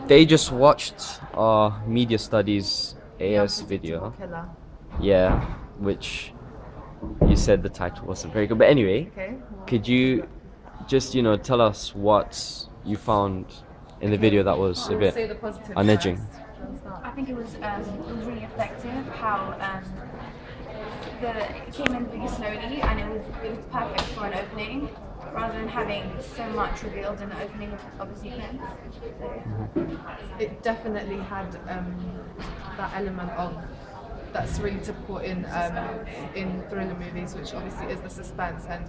They just watched our media studies AS video. Killer. Yeah, which you said the title wasn't very good. But anyway, Okay. could you just, tell us what you found in the video that was a We'll bit say the positive on edging? first. Let's start. I think it was really effective how it came in really slowly and it was perfect for an opening rather than having so much revealed in the opening of the sequence. So, It definitely had that element of that's really typical in thriller movies, which obviously is the suspense. And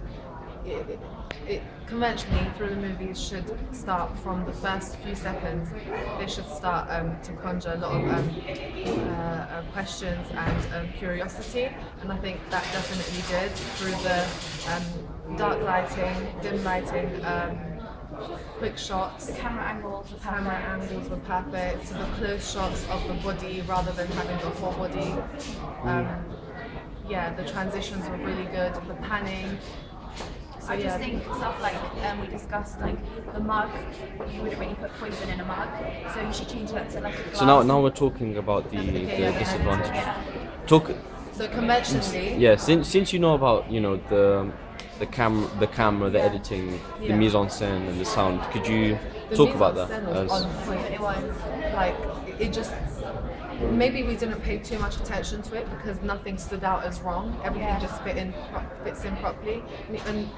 it conventionally thriller movies should start from the first few seconds. They should start to conjure a lot of questions and curiosity, and I think that definitely did through the dark lighting, dim lighting. Quick shots, camera angles were perfect. So the close shots of the body rather than having the whole body. The transitions were really good. The panning. So, I just think stuff like we discussed, like the mug, you wouldn't really put poison in a mug, so you should change that to like a glass. So now we're talking about the disadvantage. Yeah. Talk. So conventionally, Yeah, since you know about the camera, the editing, the mise en scène, and the sound, could you talk about that? Was on point. It was like it just. Maybe we didn't pay too much attention to it because nothing stood out as wrong. Everything just fits in properly, and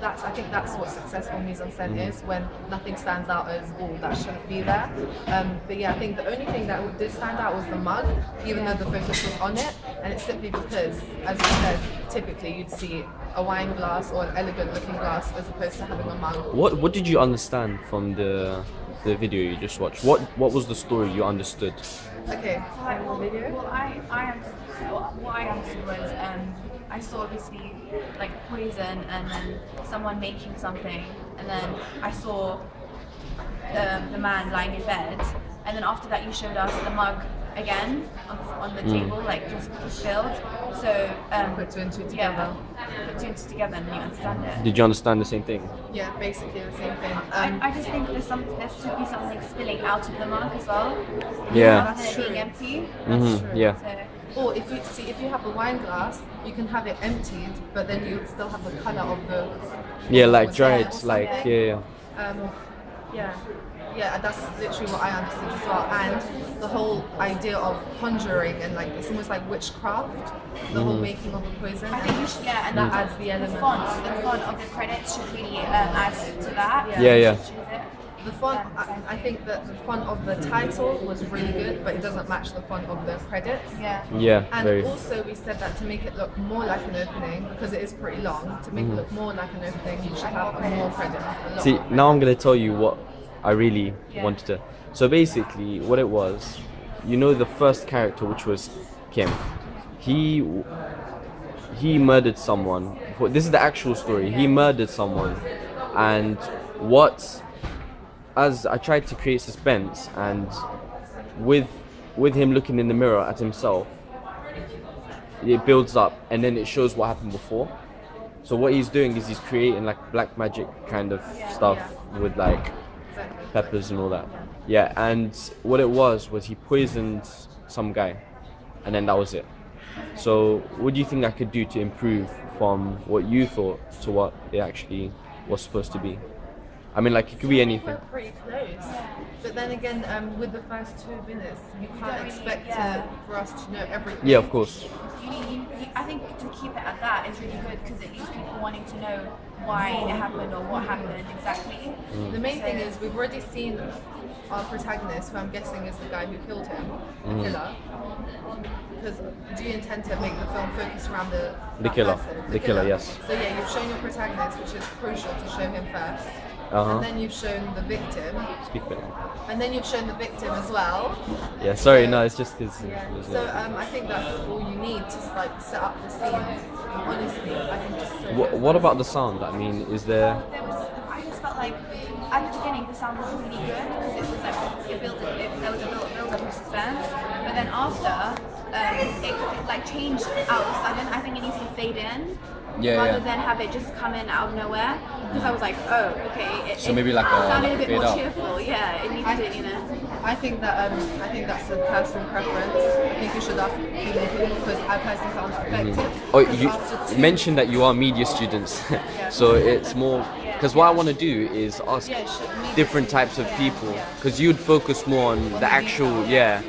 I think that's what successful mise en scène is, when nothing stands out as that shouldn't be there. But yeah, I think the only thing that did stand out was the mug, even though the focus was on it, and it's simply because, as you said, typically you'd see a wine glass or an elegant looking glass as opposed to having a mug. What did you understand from the video you just watched? What was the story you understood? Okay, Well, what I understood was I saw obviously like poison and then someone making something, and then I saw the man lying in bed, and then after that you showed us the mug again on the table, like just spilled. So put two and two together. Yeah, put two and two together and you understand it. Did you understand the same thing? Yeah, basically the same thing. I just think there should be something spilling out of the mug as well. Yeah. Rather than it being empty. Mm-hmm. Yeah. So, Or if you have a wine glass, you can have it emptied, but then you still have the color of the. Yeah, like was there dried, or like something. yeah. Yeah, that's literally what I understood as well. And the whole idea of conjuring and like it's almost like witchcraft, the whole making of the poison. I think you should, yeah, and that adds the element. The font of the credits should really add to that. Yeah. You should choose it. The font, I think that the font of the title was really good, but it doesn't match the font of the credits. Yeah. Yeah, And very. also we said that to make it look more like an opening, because it is pretty long, to make it look more like an opening, you should have more credits. a lot See, more now I'm gonna tell you what I really Yeah. wanted to. So basically, what it was, the first character, which was Kim, he murdered someone. This is the actual story. He murdered someone, and as I tried to create suspense, and with him looking in the mirror at himself, it builds up, and then it shows what happened before. So what he's doing is he's creating like black magic kind of stuff with like Exactly. peppers and all that. Yeah, and what it was he poisoned some guy, and then that was it. So what do you think I could do to improve from what you thought to what it actually was supposed to be? I mean, like, it could be We anything. were pretty close. But then again, with the first 2 minutes, you can't really- expect for us to know everything. Yeah, of course. I think to keep it at that is really good because it leaves people wanting to know why it happened or what happened exactly. The main thing is we've already seen our protagonist, who I'm guessing is the guy who killed him, the killer. Because do you intend to make the film focus around that killer. person? The killer, yes. So yeah, you've shown your protagonist, which is crucial to show him first. Uh-huh. And then you've shown the victim. Speak better. And then you've shown the victim as well. Yeah, sorry, no, it's just because. So I think that's all you need to like set up the scene. Honestly, I think it's so good. What about the sound? I mean, is there? I just felt like at the beginning the sound was really good because it was like there was a build up of suspense, but then after it like changed out of a sudden. I think it needs to fade in Yeah, rather yeah. than have it just come in out of nowhere. Because I was like, oh, okay. So maybe like a- sounded like a bit fade more out. cheerful. Yeah, it needs to, you know. I think that's a personal preference. I think you should ask people because I personally found it effective. Oh, Because you after two- mentioned that you are media students, so it's more because what I want to do is ask Yeah, media different types of people because you'd focus more on the actual, yeah,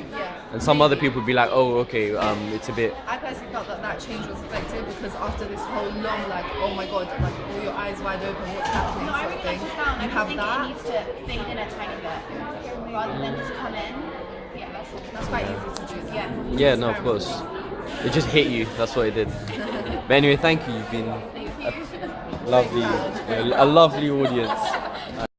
and some other people would be like, oh, okay, it's a bit. I personally felt that change was effective because after this whole long, like, oh my god, like all your eyes wide open, what's happening, No, I sort really of like thing. the sound. I You just have think that. it needs to fade in a tiny bit rather than just come in. Yeah, that's all. That's quite easy to do. Yeah. Yeah, no, of course. It just hit you. That's what it did. But anyway, thank you. You've been Thank you. lovely, a lovely audience.